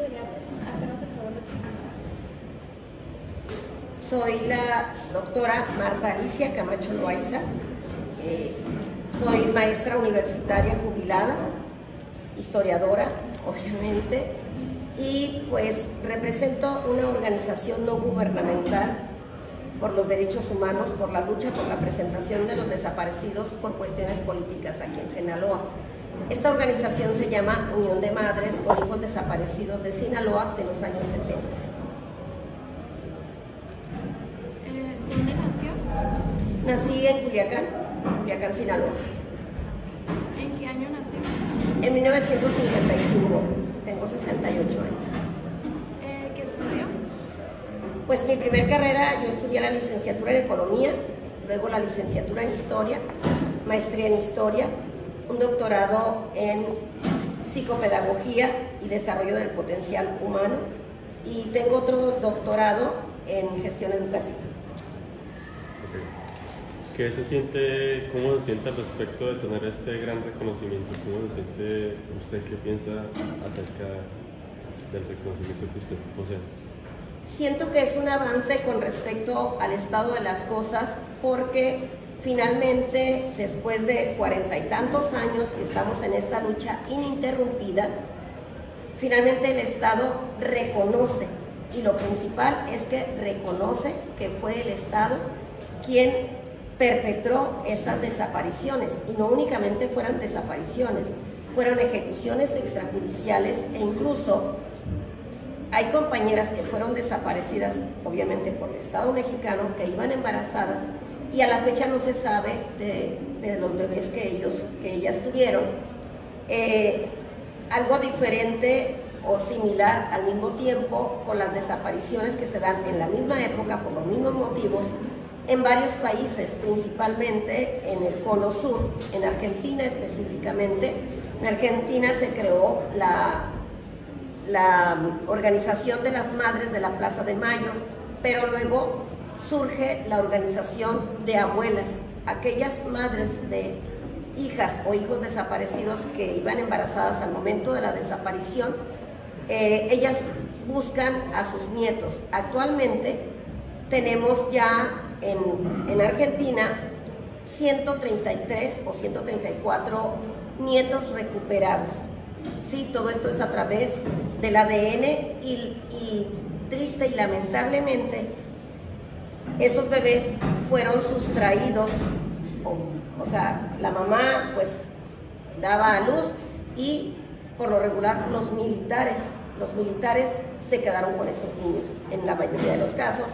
podría hacernos el favor de presentar? Soy la doctora Marta Alicia Camacho Loaiza. Soy maestra universitaria jubilada, historiadora, obviamente, y pues represento una organización no gubernamental por los derechos humanos, por la lucha por la presentación de los desaparecidos por cuestiones políticas aquí en Sinaloa. Esta organización se llama Unión de Madres con Hijos Desaparecidos de Sinaloa de los años 70. ¿Dónde nació? Nací en Culiacán, Sinaloa. ¿En qué año nació? En 1955, tengo 68 años. ¿Qué estudió? Pues mi primer carrera, yo estudié la licenciatura en Economía, luego la licenciatura en Historia, maestría en Historia, un doctorado en Psicopedagogía y Desarrollo del Potencial Humano, y tengo otro doctorado en Gestión Educativa. ¿Cómo se siente al respecto de tener este gran reconocimiento? ¿Cómo se siente usted? ¿Qué piensa acerca del reconocimiento que usted posee? Siento que es un avance con respecto al estado de las cosas, porque finalmente, después de 40 y tantos años que estamos en esta lucha ininterrumpida, finalmente el Estado reconoce, y lo principal es que reconoce que fue el Estado quien perpetró estas desapariciones, y no únicamente fueron desapariciones, fueron ejecuciones extrajudiciales, e incluso hay compañeras que fueron desaparecidas, obviamente por el Estado mexicano, que iban embarazadas, y a la fecha no se sabe de los bebés que ellas tuvieron. Algo diferente o similar al mismo tiempo con las desapariciones que se dan en la misma época por los mismos motivos en varios países, principalmente en el Cono Sur, en Argentina específicamente. En Argentina se creó la Organización de las Madres de la Plaza de Mayo, pero luego surge la Organización de Abuelas, aquellas madres de hijas o hijos desaparecidos que iban embarazadas al momento de la desaparición. Ellas buscan a sus nietos. Actualmente tenemos ya en Argentina 133 o 134 nietos recuperados. Sí, todo esto es a través del ADN y triste y lamentablemente esos bebés fueron sustraídos, o sea, la mamá pues daba a luz, y por lo regular los militares se quedaron con esos niños en la mayoría de los casos.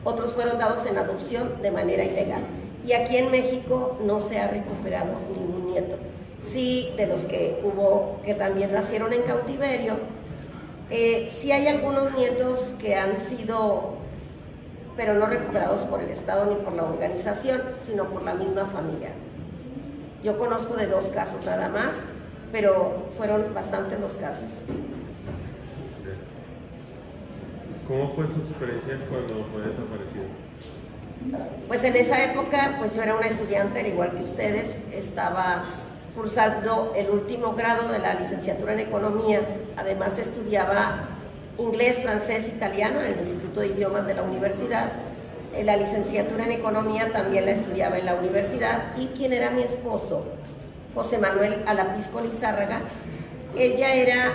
Otros fueron dados en adopción de manera ilegal, y aquí en México no se ha recuperado ningún nieto. Sí, de los que hubo que también nacieron en cautiverio, sí hay algunos nietos que han sido, pero no recuperados por el Estado ni por la organización, sino por la misma familia. Yo conozco de 2 casos nada más, pero fueron bastantes los casos. ¿Cómo fue su experiencia cuando fue desaparecido? Pues en esa época, pues yo era una estudiante, al igual que ustedes, estaba cursando el último grado de la licenciatura en Economía. Además estudiaba inglés, francés, italiano en el Instituto de Idiomas de la universidad. La licenciatura en Economía también la estudiaba en la universidad, y quien era mi esposo, José Manuel Alapisco Lizárraga, él ya era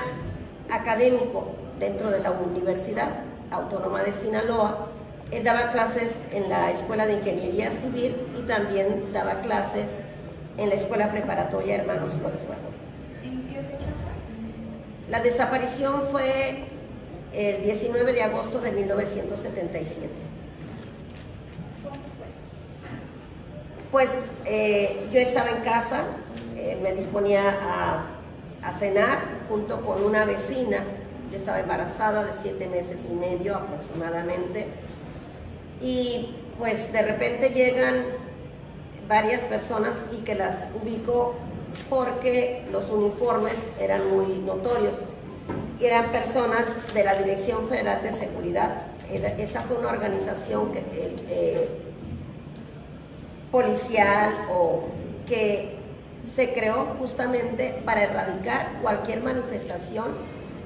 académico dentro de la Universidad Autónoma de Sinaloa. Él daba clases en la Escuela de Ingeniería Civil y también daba clases en la Escuela Preparatoria Hermanos Flores Magón. ¿En qué fecha fue? La desaparición fue el 19 de agosto de 1977. ¿Cómo fue? Pues yo estaba en casa, me disponía a cenar junto con una vecina. Yo estaba embarazada de 7 meses y medio aproximadamente, y pues de repente llegan varias personas, y que las ubico porque los uniformes eran muy notorios, y eran personas de la Dirección Federal de Seguridad. Esa fue una organización policial que se creó justamente para erradicar cualquier manifestación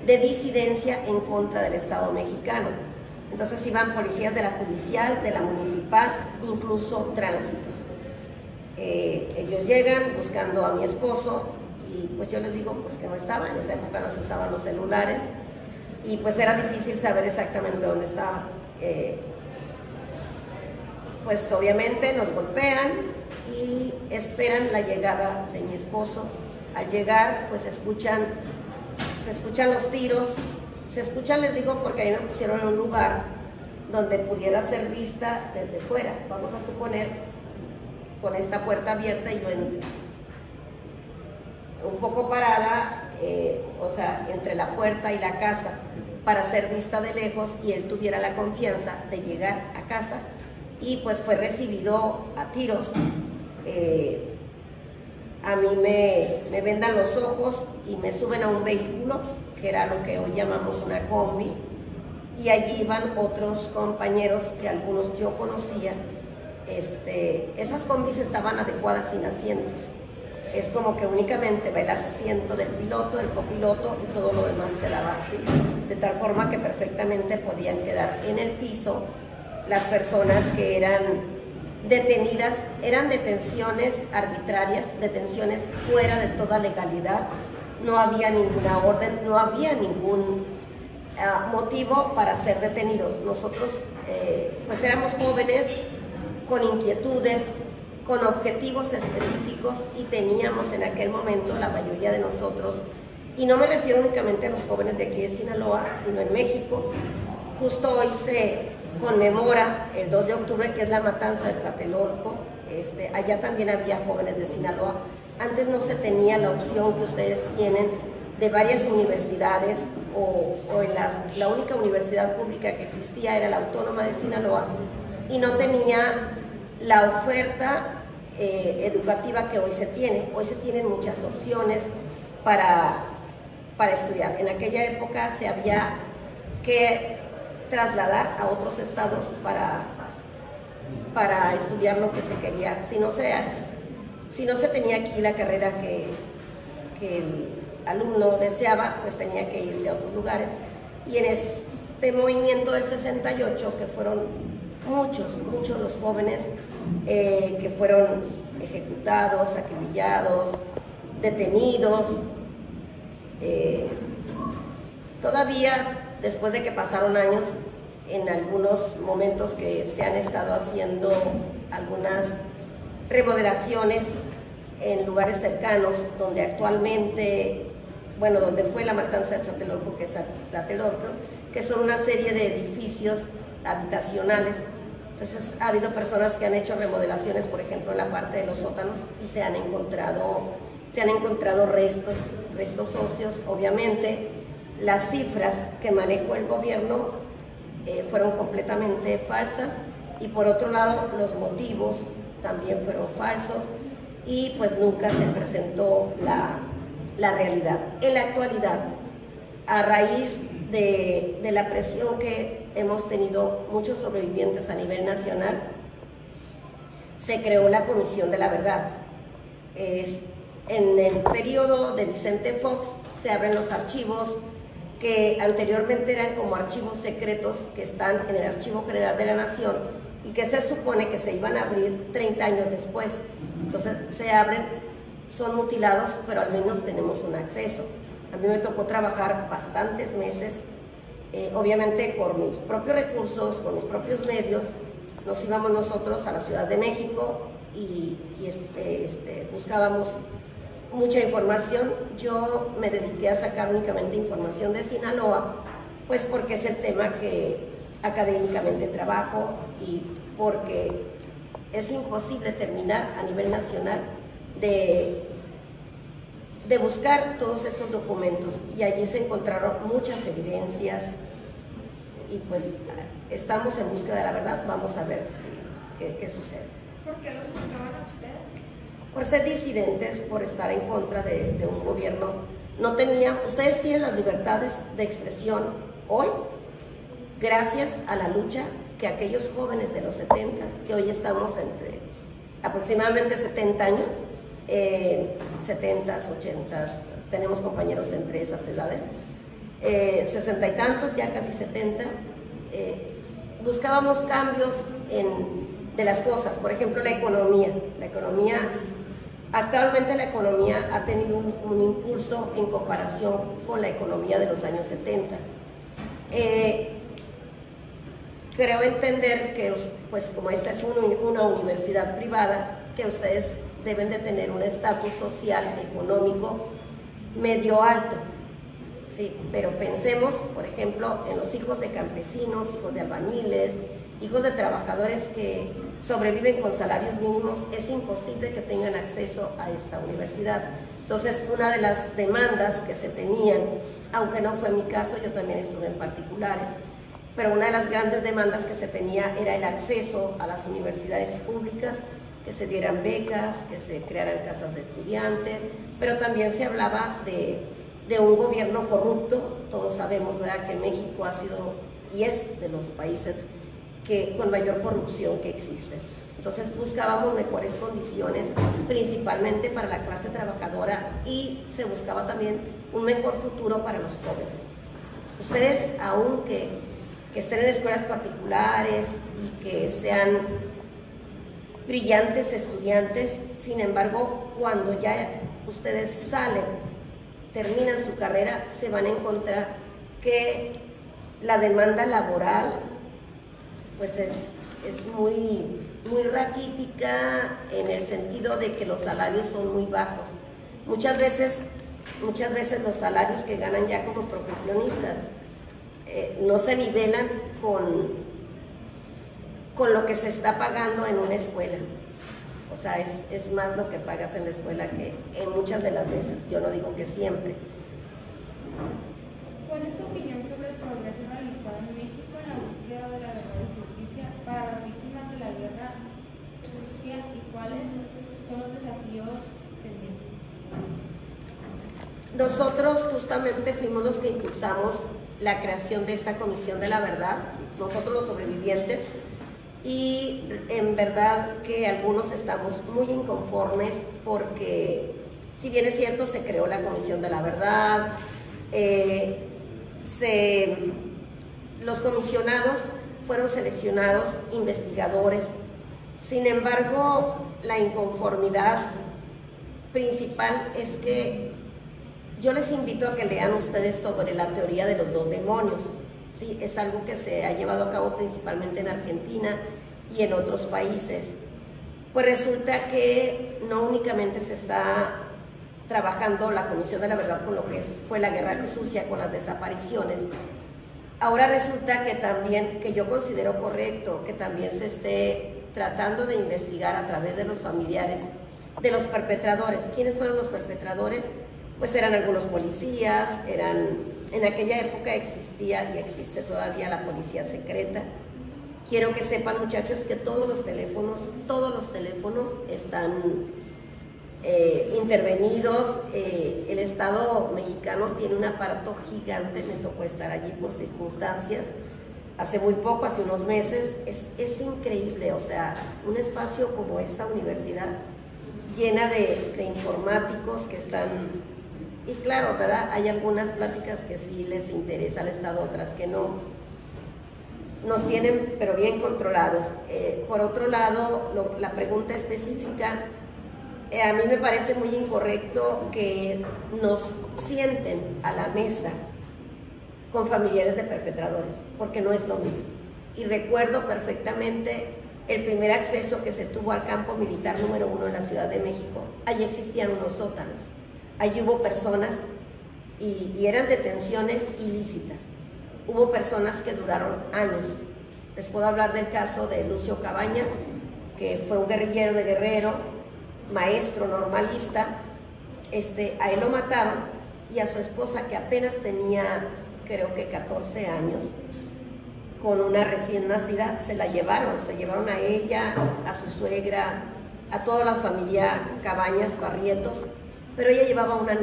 de disidencia en contra del Estado mexicano. Entonces iban policías de la judicial, de la municipal, incluso tránsitos. Ellos llegan buscando a mi esposo y pues yo les digo pues que no estaba, en esa época no se usaban los celulares y pues era difícil saber exactamente dónde estaba. Pues obviamente nos golpean y esperan la llegada de mi esposo. Al llegar pues se escuchan los tiros, se escuchan, les digo, porque ahí me pusieron en un lugar donde pudiera ser vista desde fuera, vamos a suponer, con esta puerta abierta y yo un poco parada, o sea, entre la puerta y la casa, para ser vista de lejos y él tuviera la confianza de llegar a casa, y pues fue recibido a tiros. A mí me vendan los ojos y me suben a un vehículo, que era lo que hoy llamamos una combi, y allí iban otros compañeros que algunos yo conocía. Esas combis estaban adecuadas sin asientos. Es como que únicamente va el asiento del piloto, el copiloto y todo lo demás quedaba así, de tal forma que perfectamente podían quedar en el piso las personas que eran detenidas. Eran detenciones arbitrarias, detenciones fuera de toda legalidad, no había ninguna orden, no había ningún motivo para ser detenidos. Nosotros pues éramos jóvenes con inquietudes, con objetivos específicos y teníamos en aquel momento, la mayoría de nosotros, y no me refiero únicamente a los jóvenes de aquí de Sinaloa, sino en México. Justo hoy se conmemora el 2 de octubre, que es la matanza de Tlatelolco. Allá también había jóvenes de Sinaloa. Antes no se tenía la opción que ustedes tienen de varias universidades, o en la única universidad pública que existía era la Autónoma de Sinaloa, y no tenía la oferta educativa que hoy se tiene. Hoy se tienen muchas opciones para estudiar. En aquella época se había que trasladar a otros estados para estudiar lo que se quería. Si no se tenía aquí la carrera que el alumno deseaba, pues tenía que irse a otros lugares. Y en este movimiento del 68, que fueron muchos los jóvenes que fueron ejecutados, acribillados, detenidos, todavía después de que pasaron años, en algunos momentos que se han estado haciendo algunas remodelaciones en lugares cercanos, donde actualmente, bueno, donde fue la matanza de Tlatelolco, que es Tlatelolco, que son una serie de edificios habitacionales. Entonces ha habido personas que han hecho remodelaciones, por ejemplo, en la parte de los sótanos, y se han encontrado restos óseos. Obviamente las cifras que manejó el gobierno fueron completamente falsas, y por otro lado los motivos también fueron falsos, y pues nunca se presentó la realidad. En la actualidad, a raíz de la presión que hemos tenido muchos sobrevivientes a nivel nacional, se creó la Comisión de la Verdad. En el periodo de Vicente Fox se abren los archivos que anteriormente eran como archivos secretos, que están en el Archivo General de la Nación y que se supone que se iban a abrir 30 años después. Entonces se abren, son mutilados, pero al menos tenemos un acceso. A mí me tocó trabajar bastantes meses, obviamente con mis propios recursos, con mis propios medios. Nos íbamos nosotros a la Ciudad de México y buscábamos mucha información. Yo me dediqué a sacar únicamente información de Sinaloa, pues porque es el tema que académicamente trabajo y porque es imposible terminar a nivel nacional de buscar todos estos documentos, y allí se encontraron muchas evidencias y pues estamos en búsqueda de la verdad. Vamos a ver qué sucede. ¿Por qué los buscaban a ustedes? Por ser disidentes, por estar en contra de un gobierno. Ustedes tienen las libertades de expresión hoy gracias a la lucha que aquellos jóvenes de los 70, que hoy estamos entre aproximadamente 70 años, 70s, 80s, tenemos compañeros entre esas edades, 60 y tantos, ya casi 70, buscábamos cambios de las cosas. Por ejemplo, la economía. Actualmente la economía ha tenido un impulso en comparación con la economía de los años 70. Creo entender que, pues como esta es una universidad privada, que ustedes deben de tener un estatus social, económico, medio alto. Sí, pero pensemos, por ejemplo, en los hijos de campesinos, hijos de albañiles, hijos de trabajadores que sobreviven con salarios mínimos. Es imposible que tengan acceso a esta universidad. Entonces, una de las demandas que se tenían, aunque no fue mi caso, yo también estuve en particulares, pero una de las grandes demandas que se tenía era el acceso a las universidades públicas, que se dieran becas, que se crearan casas de estudiantes, pero también se hablaba de un gobierno corrupto. Todos sabemos, ¿verdad?, que México ha sido y es de los países con mayor corrupción que existe. Entonces buscábamos mejores condiciones, principalmente para la clase trabajadora, y se buscaba también un mejor futuro para los jóvenes. Ustedes, aunque estén en escuelas particulares y que sean brillantes estudiantes, sin embargo, cuando ya ustedes salen, terminan su carrera, se van a encontrar que la demanda laboral pues es muy raquítica, en el sentido de que los salarios son muy bajos. Muchas veces los salarios que ganan ya como profesionistas no se nivelan con lo que se está pagando en una escuela. O sea, es más lo que pagas en la escuela que en muchas de las veces, yo no digo que siempre. ¿Cuál es su opinión sobre el progreso realizado en México en la búsqueda de la verdad y justicia para las víctimas de la guerra sucia, y cuáles son los desafíos pendientes? Nosotros justamente fuimos los que impulsamos la creación de esta Comisión de la Verdad, nosotros los sobrevivientes, y en verdad que algunos estamos muy inconformes porque, si bien es cierto, se creó la Comisión de la Verdad, los comisionados fueron seleccionados investigadores. Sin embargo, la inconformidad principal es que yo les invito a que lean ustedes sobre la teoría de los dos demonios. Sí, es algo que se ha llevado a cabo principalmente en Argentina y en otros países. Pues resulta que no únicamente se está trabajando la Comisión de la Verdad con lo que fue la guerra sucia, con las desapariciones. Ahora resulta que también, que yo considero correcto, que también se esté tratando de investigar a través de los familiares de los perpetradores. ¿Quiénes fueron los perpetradores? Pues eran algunos policías, en aquella época existía y existe todavía la policía secreta. Quiero que sepan, muchachos, que todos los teléfonos están intervenidos. El Estado mexicano tiene un aparato gigante. Me tocó estar allí por circunstancias hace muy poco, hace unos meses. Es increíble, o sea, un espacio como esta universidad llena de informáticos que están, y claro, ¿verdad?, hay algunas pláticas que sí les interesa al Estado, otras que no. Nos tienen pero bien controlados. Por otro lado, la pregunta específica, a mí me parece muy incorrecto que nos sienten a la mesa con familiares de perpetradores, porque no es lo mismo. Y recuerdo perfectamente el primer acceso que se tuvo al campo militar número 1 en la Ciudad de México. Allí existían unos sótanos, allí hubo personas y eran detenciones ilícitas. Hubo personas que duraron años. Les puedo hablar del caso de Lucio Cabañas, que fue un guerrillero de Guerrero, maestro normalista. A él lo mataron, y a su esposa, que apenas tenía, creo que 14 años, con una recién nacida, se llevaron a ella, a su suegra, a toda la familia Cabañas Barrientos, pero ella llevaba una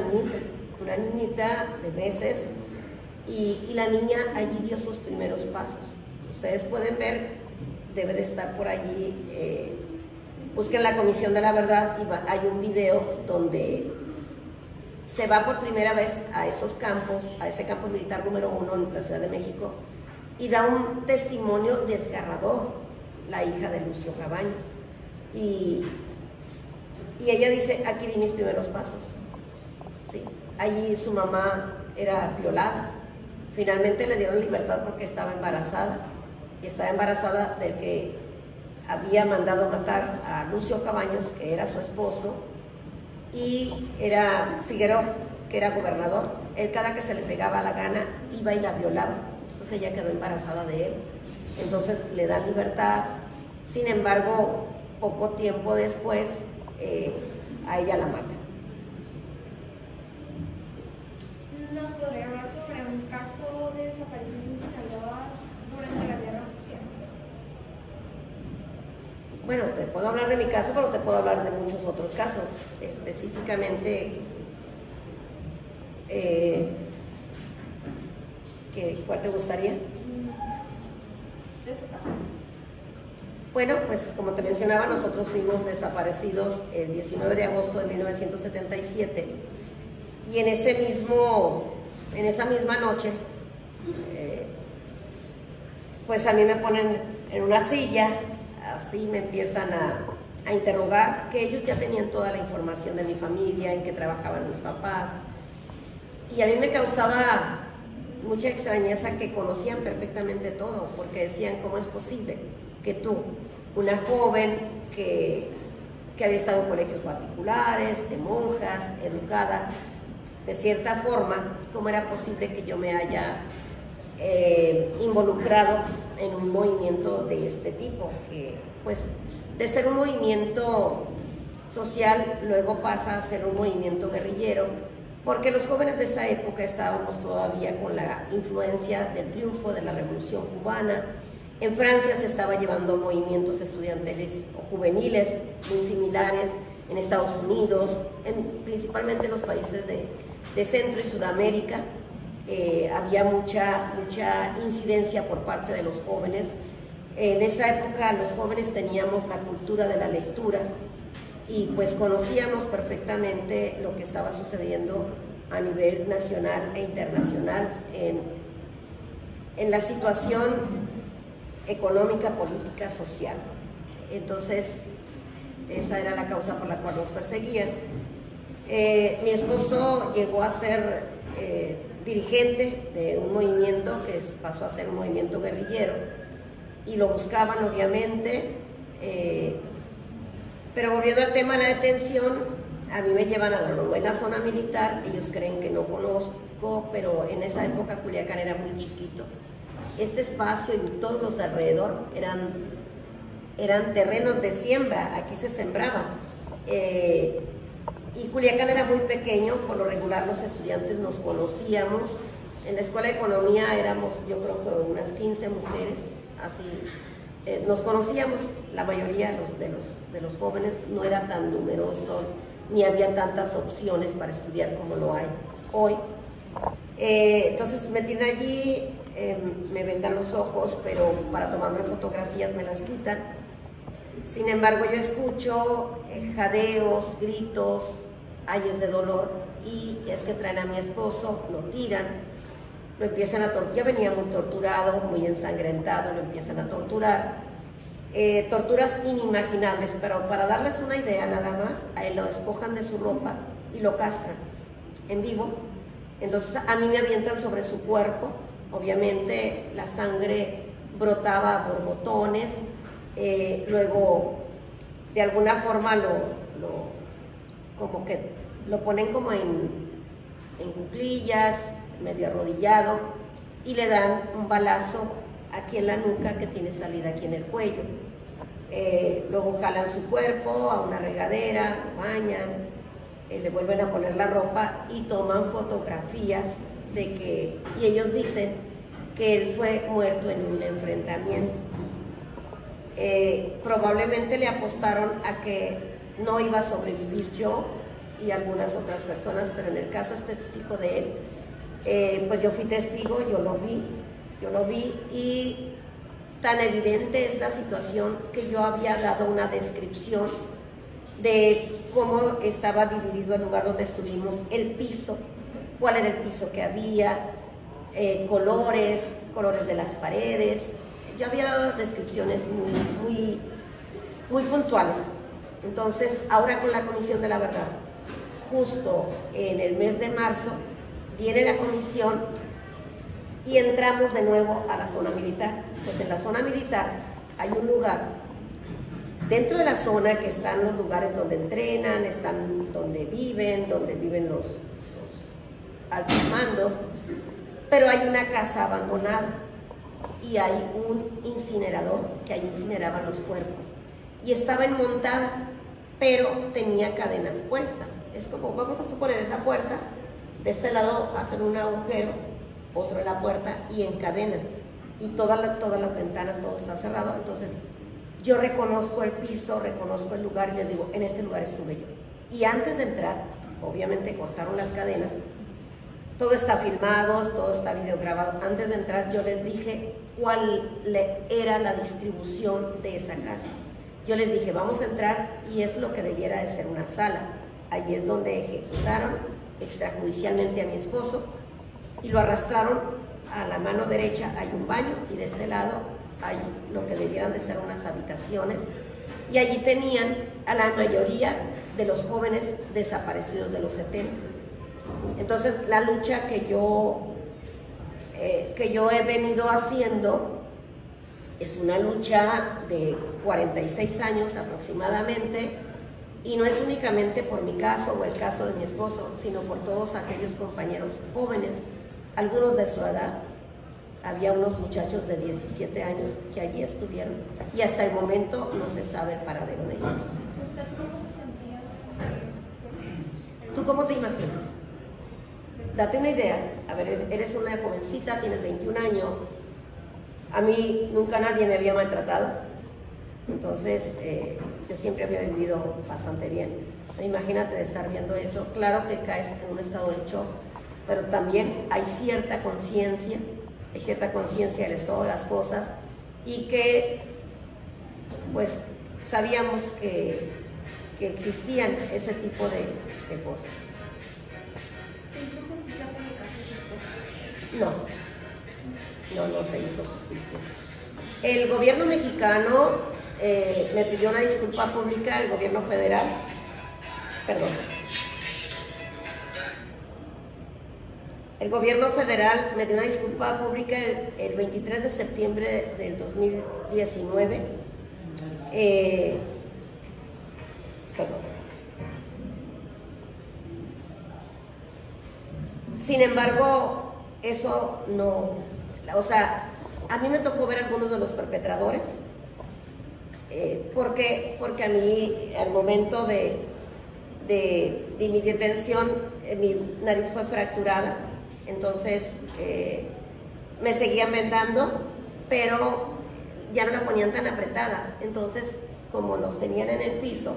niñita de meses, y la niña allí dio sus primeros pasos. Ustedes pueden ver, debe de estar por allí, busquen la Comisión de la Verdad, y hay un video donde se va por primera vez a esos campos, a ese campo militar número 1 en la Ciudad de México, y da un testimonio desgarrador, la hija de Lucio Cabañas. Y ella dice, aquí di mis primeros pasos. Sí, allí su mamá era violada. Finalmente le dieron libertad porque estaba embarazada, y estaba embarazada del que había mandado matar a Lucio Cabañas, que era su esposo, y era Figueroa, que era gobernador. Él, cada que se le pegaba la gana, iba y la violaba. Entonces ella quedó embarazada de él. Entonces le dan libertad. Sin embargo, poco tiempo después, a ella la matan. ¿Nos podría hablar sobre un caso de desaparición en Sinaloa durante la guerra social? Bueno, te puedo hablar de mi caso, pero te puedo hablar de muchos otros casos. Específicamente, ¿cuál te gustaría? De su caso. Bueno, pues como te mencionaba, nosotros fuimos desaparecidos el 19 de agosto de 1977, y en esa misma noche, pues a mí me ponen en una silla, así me empiezan a interrogar, que ellos ya tenían toda la información de mi familia, en qué trabajaban mis papás, y a mí me causaba mucha extrañeza que conocían perfectamente todo, porque decían, ¿cómo es posible que tú, una joven que había estado en colegios particulares, de monjas, educada, de cierta forma, cómo era posible que yo me haya involucrado en un movimiento de este tipo, que pues de ser un movimiento social luego pasa a ser un movimiento guerrillero, porque los jóvenes de esa época estábamos todavía con la influencia del triunfo de la Revolución Cubana. En Francia se estaba llevando movimientos estudiantiles o juveniles muy similares, en Estados Unidos, principalmente en los países de Centro y Sudamérica. Había mucha incidencia por parte de los jóvenes. En esa época los jóvenes teníamos la cultura de la lectura y pues conocíamos perfectamente lo que estaba sucediendo a nivel nacional e internacional en la situación económica, política, social. Entonces, esa era la causa por la cual nos perseguían. Mi esposo llegó a ser dirigente de un movimiento que pasó a ser un movimiento guerrillero, y lo buscaban obviamente, pero volviendo al tema de la detención, a mí me llevan a la 9ª zona militar. Ellos creen que no conozco, pero en esa época Culiacán era muy chiquito. Este espacio y todos los alrededor eran terrenos de siembra, aquí se sembraba. Y Culiacán era muy pequeño, por lo regular los estudiantes nos conocíamos. En la Escuela de Economía éramos, yo creo que unas 15 mujeres, así. Nos conocíamos, la mayoría de los jóvenes, no era tan numeroso, ni había tantas opciones para estudiar como lo hay hoy. Entonces me tienen allí, me vendan los ojos, pero para tomarme fotografías me las quitan. Sin embargo, yo escucho jadeos, gritos, ayes de dolor, y es que traen a mi esposo, lo tiran, lo empiezan a torturar. Ya venía muy torturado, muy ensangrentado, lo empiezan a torturar. Torturas inimaginables, pero para darles una idea nada más, a él lo despojan de su ropa y lo castran en vivo. Entonces a mí me avientan sobre su cuerpo, obviamente la sangre brotaba a borbotones. Luego de alguna forma como que lo ponen como en cuclillas, medio arrodillado, y le dan un balazo aquí en la nuca que tiene salida aquí en el cuello. Luego jalan su cuerpo a una regadera, lo bañan, le vuelven a poner la ropa y toman fotografías y ellos dicen que él fue muerto en un enfrentamiento. Probablemente le apostaron a que no iba a sobrevivir yo y algunas otras personas, pero en el caso específico de él, pues yo fui testigo, yo lo vi, y tan evidente es la situación que yo había dado una descripción de cómo estaba dividido el lugar donde estuvimos, el piso, cuál era el piso que había, colores de las paredes. Yo había descripciones muy puntuales. Entonces, ahora con la Comisión de la Verdad, justo en el mes de marzo, viene la comisión y entramos de nuevo a la zona militar. Pues en la zona militar hay un lugar, dentro de la zona que están los lugares donde entrenan, están donde viven los altos mandos, pero hay una casa abandonada y hay un incinerador que ahí incineraban los cuerpos y estaba enmontada, pero tenía cadenas puestas. Es como, vamos a suponer esa puerta, de este lado hacen un agujero, otro en la puerta y encadenan, y todas las ventanas, todo está cerrado. Entonces yo reconozco el piso, reconozco el lugar y les digo, en este lugar estuve yo. Y antes de entrar, obviamente cortaron las cadenas, todo está filmado, todo está videograbado. Antes de entrar yo les dije cuál era la distribución de esa casa. Yo les dije, vamos a entrar y es lo que debiera de ser una sala. Allí es donde ejecutaron extrajudicialmente a mi esposo y lo arrastraron. A la mano derecha hay un baño y de este lado hay lo que debieran de ser unas habitaciones, y allí tenían a la mayoría de los jóvenes desaparecidos de los 70. Entonces la lucha que yo he venido haciendo es una lucha de 46 años aproximadamente, y no es únicamente por mi caso o el caso de mi esposo, sino por todos aquellos compañeros jóvenes, algunos de su edad. Había unos muchachos de 17 años que allí estuvieron y hasta el momento no se sabe el paradero de ellos. ¿Usted cómo se sentía? ¿Tú cómo te imaginas? Date una idea. A ver, eres una jovencita, tienes 21 años. A mí nunca nadie me había maltratado. Entonces, yo siempre había vivido bastante bien. Imagínate de estar viendo eso. Claro que caes en un estado de shock, pero también hay cierta conciencia del estado de las cosas, y que pues sabíamos que existían ese tipo de cosas. ¿Se hizo justicia por el caso de su esposa? No se hizo justicia. El gobierno mexicano me pidió una disculpa pública, el gobierno federal, el gobierno federal me dio una disculpa pública el 23 de septiembre del 2019. Sin embargo, eso no, o sea, a mí me tocó ver a algunos de los perpetradores, porque a mí, al momento de mi detención, mi nariz fue fracturada. Entonces me seguían vendando, pero ya no la ponían tan apretada. Entonces, como nos tenían en el piso,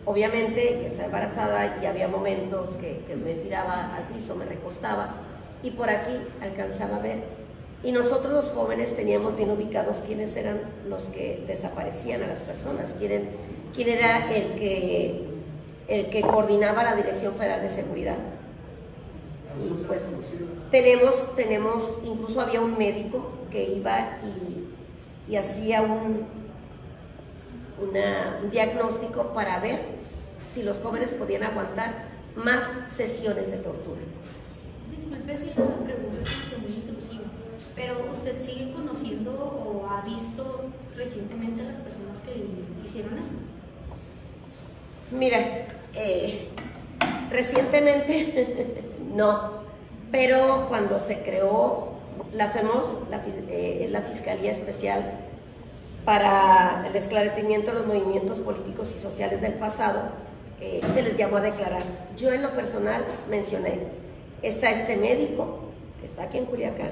obviamente yo estaba embarazada y había momentos que me tiraba al piso, me recostaba y por aquí alcanzaba a ver. Y nosotros los jóvenes teníamos bien ubicados quiénes eran los que desaparecían a las personas, quién era el que coordinaba la Dirección Federal de Seguridad. Y pues tenemos, incluso había un médico que iba y hacía un diagnóstico para ver si los jóvenes podían aguantar más sesiones de tortura. Disculpe si la pregunta es muy intrusiva, pero ¿usted sigue conociendo o ha visto recientemente a las personas que hicieron esto? Mira, recientemente no, pero cuando se creó la FEMOS, la Fiscalía Especial para el Esclarecimiento de los Movimientos Políticos y Sociales del Pasado, se les llamó a declarar. Yo en lo personal mencioné, está este médico que está aquí en Culiacán,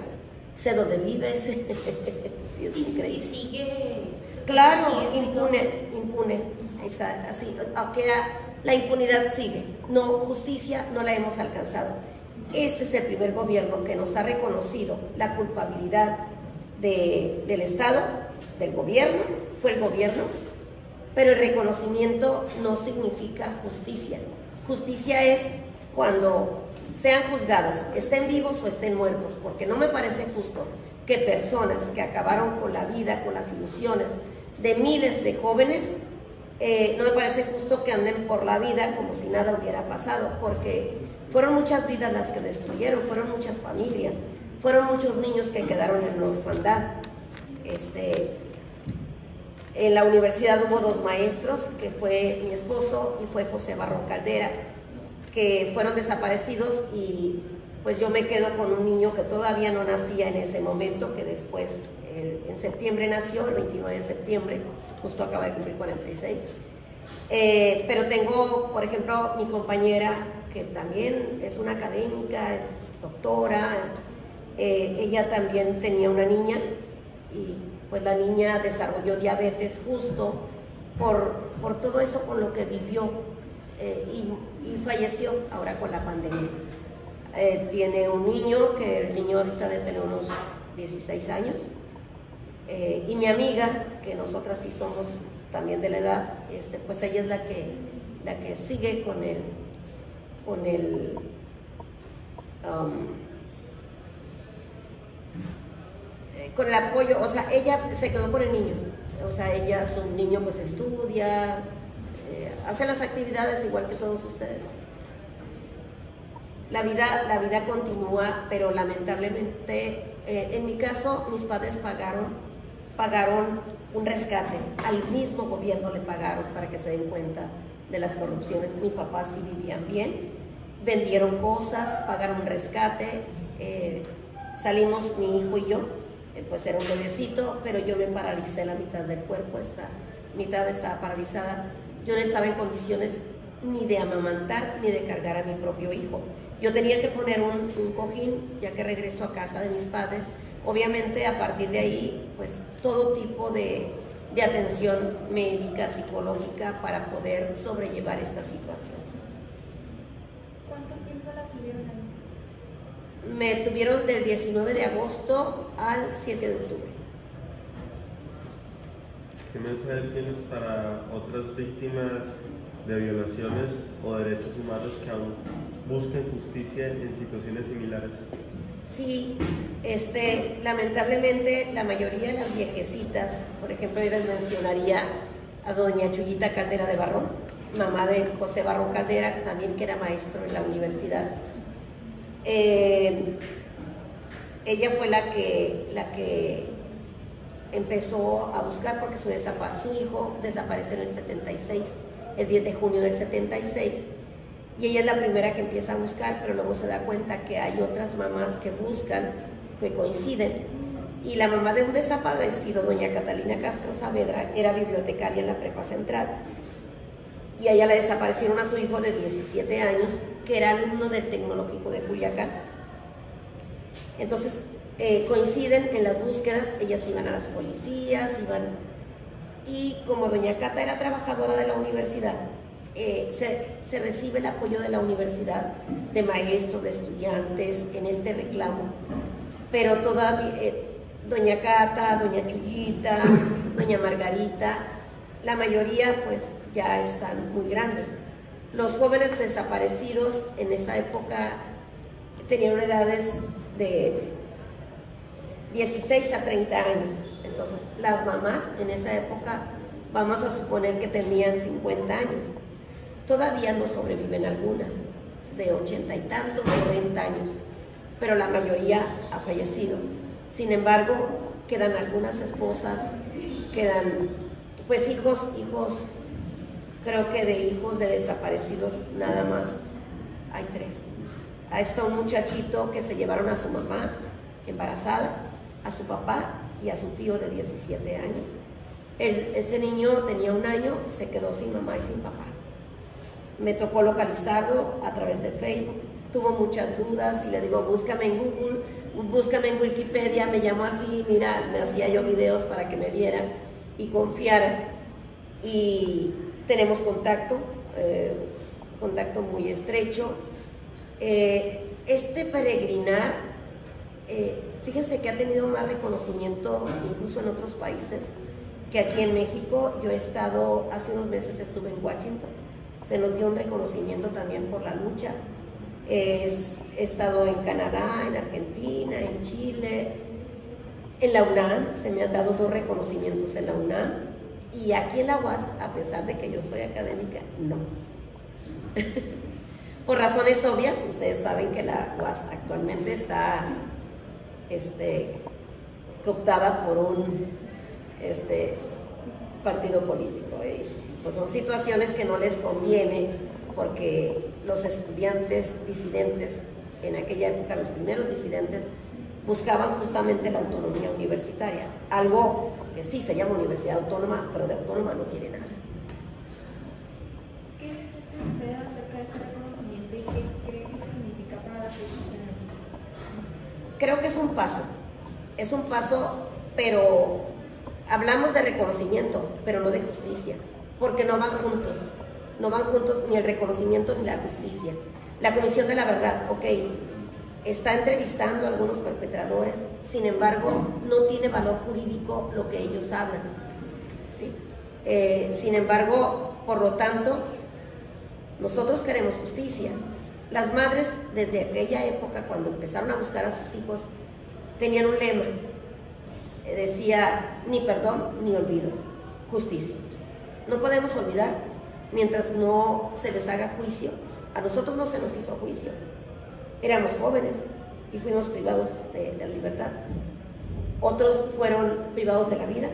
sé dónde vive, sí, es increíble. Y sigue... Claro, impune, así, aunque la impunidad sigue, no, justicia no la hemos alcanzado. Este es el primer gobierno que nos ha reconocido la culpabilidad del Estado, del gobierno, fue el gobierno, pero el reconocimiento no significa justicia. Justicia es cuando sean juzgados, estén vivos o estén muertos, porque no me parece justo que personas que acabaron con la vida, con las ilusiones de miles de jóvenes, no me parece justo que anden por la vida como si nada hubiera pasado, porque fueron muchas vidas las que destruyeron, fueron muchas familias, fueron muchos niños que quedaron en la orfandad. En la universidad hubo 2 maestros, que fue mi esposo y fue José Barrón Caldera, que fueron desaparecidos, y pues yo me quedo con un niño que todavía no nacía en ese momento, que después en septiembre nació, el 29 de septiembre, justo acaba de cumplir 46. Pero tengo, por ejemplo, mi compañera, que también es una académica, es doctora, ella también tenía una niña, y pues la niña desarrolló diabetes justo por todo eso con lo que vivió, y falleció ahora con la pandemia. Tiene un niño, que el niño ahorita debe tener unos 16 años, y mi amiga, que nosotras sí somos también de la edad, pues ella es la que sigue con el apoyo, o sea, ella se quedó con el niño, o sea, ella, su niño pues estudia, hace las actividades igual que todos ustedes. La vida continúa, pero lamentablemente, en mi caso, mis padres pagaron un rescate, al mismo gobierno le pagaron para que se den cuenta de las corrupciones. Mi papá sí vivían bien, vendieron cosas, pagaron un rescate, salimos mi hijo y yo, pues era un bebecito, pero yo me paralicé la mitad del cuerpo, esta mitad estaba paralizada. Yo no estaba en condiciones ni de amamantar ni de cargar a mi propio hijo. Yo tenía que poner un cojín, ya que regreso a casa de mis padres. Obviamente, a partir de ahí, pues todo tipo de atención médica, psicológica, para poder sobrellevar esta situación. ¿Cuánto tiempo la tuvieron ahí? Me tuvieron del 19 de agosto al 7 de octubre. ¿Qué mensaje tienes para otras víctimas de violaciones o derechos humanos que aún buscan justicia en situaciones similares? Sí, lamentablemente la mayoría de las viejecitas, por ejemplo, yo les mencionaría a doña Chuyita Caldera de Barrón, mamá de José Barrón Caldera, también que era maestro en la universidad. Ella fue la que empezó a buscar, porque su hijo desaparece en el 76, el 10 de junio del 76, y ella es la primera que empieza a buscar, pero luego se da cuenta que hay otras mamás que buscan, que coinciden, y la mamá de un desaparecido, doña Catalina Castro Saavedra, era bibliotecaria en la Prepa Central, y a ella le desaparecieron a su hijo de 17 años, que era alumno del Tecnológico de Culiacán. Entonces, coinciden en las búsquedas, ellas iban a las policías, y como doña Cata era trabajadora de la universidad, se recibe el apoyo de la universidad, de maestros, de estudiantes, en este reclamo, pero todavía doña Cata, doña Chuyita, doña Margarita, la mayoría pues ya están muy grandes. Los jóvenes desaparecidos en esa época tenían edades de 16 a 30 años. Entonces, las mamás en esa época, vamos a suponer que tenían 50 años. Todavía no sobreviven algunas, de 80 y tantos, 90 años, pero la mayoría ha fallecido. Sin embargo, quedan algunas esposas, quedan pues hijos, creo que de hijos de desaparecidos nada más hay 3. Ahí está un muchachito que se llevaron a su mamá embarazada, a su papá y a su tío de 17 años. Ese niño tenía 1 año, se quedó sin mamá y sin papá. Me tocó localizarlo a través de Facebook, tuvo muchas dudas y le digo, búscame en Google, búscame en Wikipedia, me llamo así, mira, me hacía yo videos para que me vieran y confiaran. Y tenemos contacto muy estrecho. Este peregrinar, fíjense que ha tenido más reconocimiento incluso en otros países, que aquí en México, yo he estado, hace unos meses estuve en Washington, se nos dio un reconocimiento también por la lucha. He estado en Canadá, en Argentina, en Chile, en la UNAM, se me han dado 2 reconocimientos en la UNAM, y aquí en la UAS, a pesar de que yo soy académica, no. Por razones obvias, ustedes saben que la UAS actualmente está cooptada por un partido político. Pues son situaciones que no les conviene, porque los estudiantes disidentes, en aquella época los primeros disidentes, buscaban justamente la autonomía universitaria, algo que sí se llama universidad autónoma, pero de autónoma no tiene nada. ¿Qué siente usted acerca de este reconocimiento y qué cree que significa para la justicia en México? Creo que es un paso, pero hablamos de reconocimiento, pero no de justicia, porque no van juntos ni el reconocimiento ni la justicia. La Comisión de la Verdad, ok, está entrevistando a algunos perpetradores, sin embargo, no tiene valor jurídico lo que ellos hablan, ¿sí? Sin embargo, por lo tanto, nosotros queremos justicia. Las madres, desde aquella época, cuando empezaron a buscar a sus hijos, tenían un lema, decía, ni perdón ni olvido, justicia. No podemos olvidar mientras no se les haga juicio. A nosotros no se nos hizo juicio. Éramos jóvenes y fuimos privados de la libertad. Otros fueron privados de la vida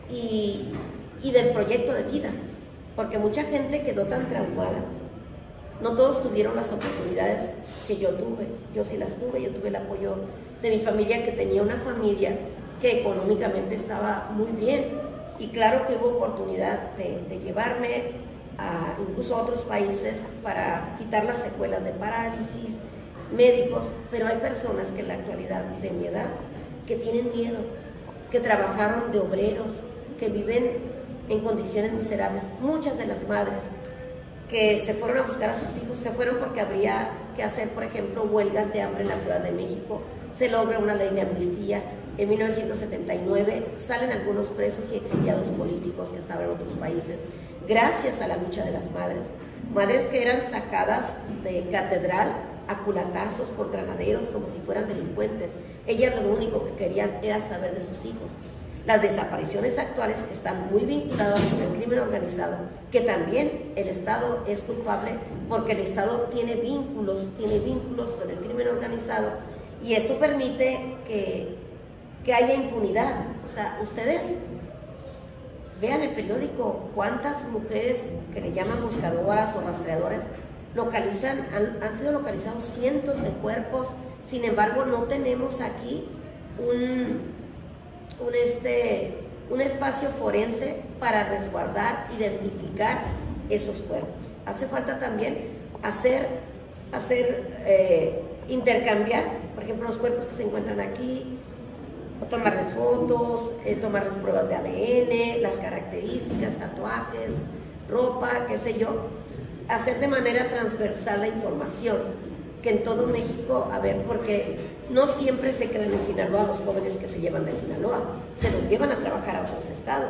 y del proyecto de vida, porque mucha gente quedó tan traumada. No todos tuvieron las oportunidades que yo tuve. Yo sí las tuve, yo tuve el apoyo de mi familia, que tenía una familia que económicamente estaba muy bien, y claro que hubo oportunidad de llevarme incluso a otros países para quitar las secuelas de parálisis, médicos, pero hay personas que en la actualidad de mi edad que tienen miedo, que trabajaron de obreros, que viven en condiciones miserables. Muchas de las madres que se fueron a buscar a sus hijos se fueron porque habría que hacer, por ejemplo, huelgas de hambre en la Ciudad de México. Se logra una ley de amnistía. En 1979 salen algunos presos y exiliados políticos que estaban en otros países, gracias a la lucha de las madres. Madres que eran sacadas de catedral a culatazos por granaderos como si fueran delincuentes. Ellas lo único que querían era saber de sus hijos. Las desapariciones actuales están muy vinculadas con el crimen organizado, que también el Estado es culpable, porque el Estado tiene vínculos con el crimen organizado, y eso permite que haya impunidad. O sea, ustedes vean el periódico, cuántas mujeres que le llaman buscadoras o rastreadoras han sido localizados cientos de cuerpos. Sin embargo, no tenemos aquí un espacio forense para resguardar, identificar esos cuerpos. Hace falta también intercambiar, por ejemplo, los cuerpos que se encuentran aquí, tomarles fotos, tomarles pruebas de ADN, las características, tatuajes, ropa, qué sé yo, hacer de manera transversal la información, que en todo México, porque no siempre se quedan en Sinaloa los jóvenes que se llevan de Sinaloa, se los llevan a trabajar a otros estados.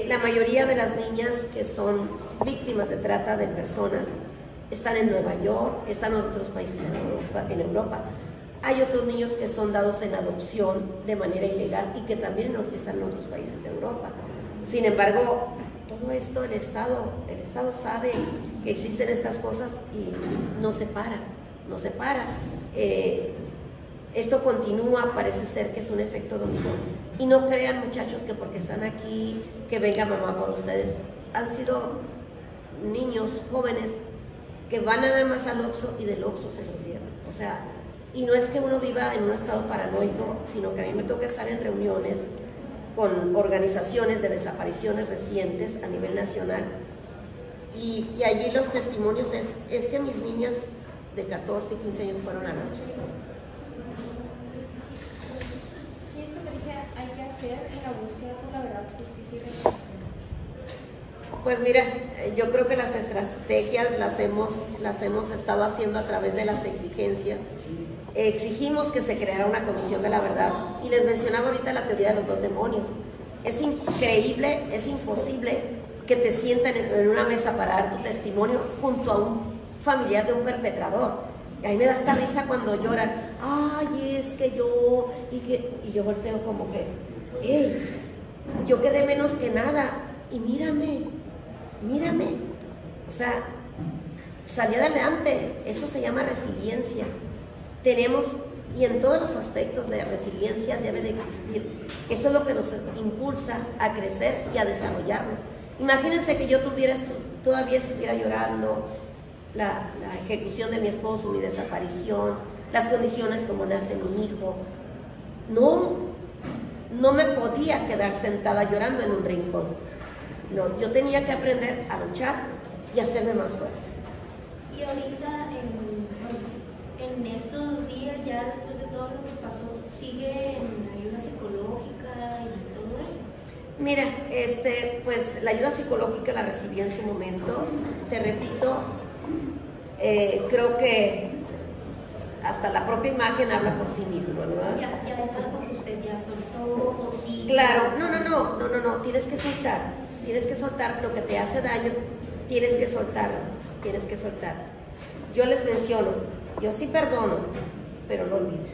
La mayoría de las niñas que son víctimas de trata de personas están en Nueva York, están en otros países en Europa. Hay otros niños que son dados en adopción de manera ilegal y que también están en otros países de Europa. Sin embargo, todo esto el Estado sabe que existen estas cosas y no se para. Esto continúa, parece ser que es un efecto dominó. Y no crean, muchachos, que porque están aquí, que venga mamá por ustedes. Han sido niños, jóvenes, que van nada más al Oxxo y del Oxxo se los llevan. O sea, y no es que uno viva en un estado paranoico, sino que a mí me toca estar en reuniones con organizaciones de desapariciones recientes a nivel nacional, y allí los testimonios es que mis niñas de 14 y 15 años fueron anoche. ¿Qué estrategia hay que hacer en la búsqueda por la verdad, justicia y reparación? Pues mira, yo creo que las estrategias las hemos estado haciendo a través de las exigencias. Exigimos que se creara una comisión de la verdad, y les mencionaba ahorita la teoría de los 2 demonios. Es increíble, es imposible que te sientan en una mesa para dar tu testimonio junto a un familiar de un perpetrador. Y a mí me da esta risa cuando lloran, ay, es que yo, y yo volteo como que, hey, yo quedé menos que nada, y mírame, o sea, salí adelante. Esto se llama resiliencia. Tenemos, y en todos los aspectos de resiliencia debe de existir. Eso es lo que nos impulsa a crecer y a desarrollarnos. Imagínense que yo todavía estuviera llorando la ejecución de mi esposo, mi desaparición, las condiciones como nace mi hijo. No me podía quedar sentada llorando en un rincón. No, yo tenía que aprender a luchar y hacerme más fuerte. Y ahorita, en estos días, ya después de todo lo que pasó, ¿sigue en ayuda psicológica y todo eso? Mira, pues la ayuda psicológica la recibí en su momento. Te repito, creo que hasta la propia imagen habla por sí misma, ¿verdad? Ya es algo que usted ya soltó o sí. Claro, no, tienes que soltar lo que te hace daño, tienes que soltar. Yo les menciono, yo sí perdono, pero no olvido.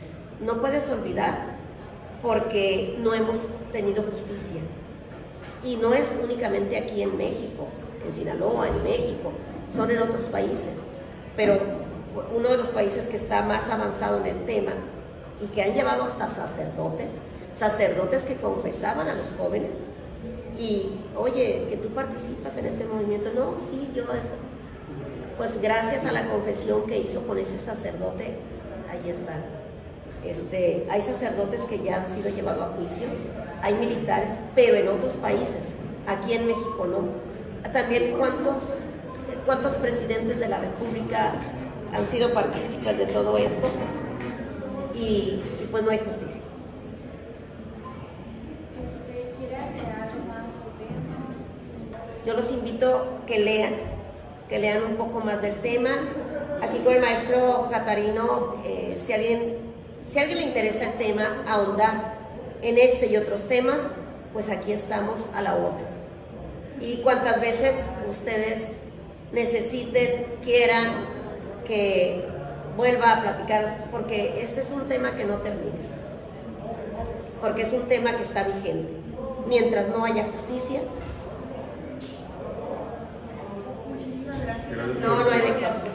No puedes olvidar porque no hemos tenido justicia. Y no es únicamente aquí en México, en Sinaloa, en México, son en otros países. Pero uno de los países que está más avanzado en el tema y que han llevado hasta sacerdotes que confesaban a los jóvenes y, oye, que tú participas en este movimiento. No, sí, yo eso. Pues gracias a la confesión que hizo con ese sacerdote, ahí están. Hay sacerdotes que ya han sido llevados a juicio, hay militares, pero en otros países, aquí en México no. También cuántos presidentes de la República han sido partícipes de todo esto y pues no hay justicia. ¿Quiere agregar más al tema? Yo los invito que lean un poco más del tema. Aquí con el maestro Catarino, si a alguien le interesa el tema, ahondar en este y otros temas, pues aquí estamos a la orden. Y cuantas veces ustedes necesiten, quieran que vuelva a platicar, porque este es un tema que no termina, porque es un tema que está vigente. Mientras no haya justicia, Muchísimas gracias. no hay de qué.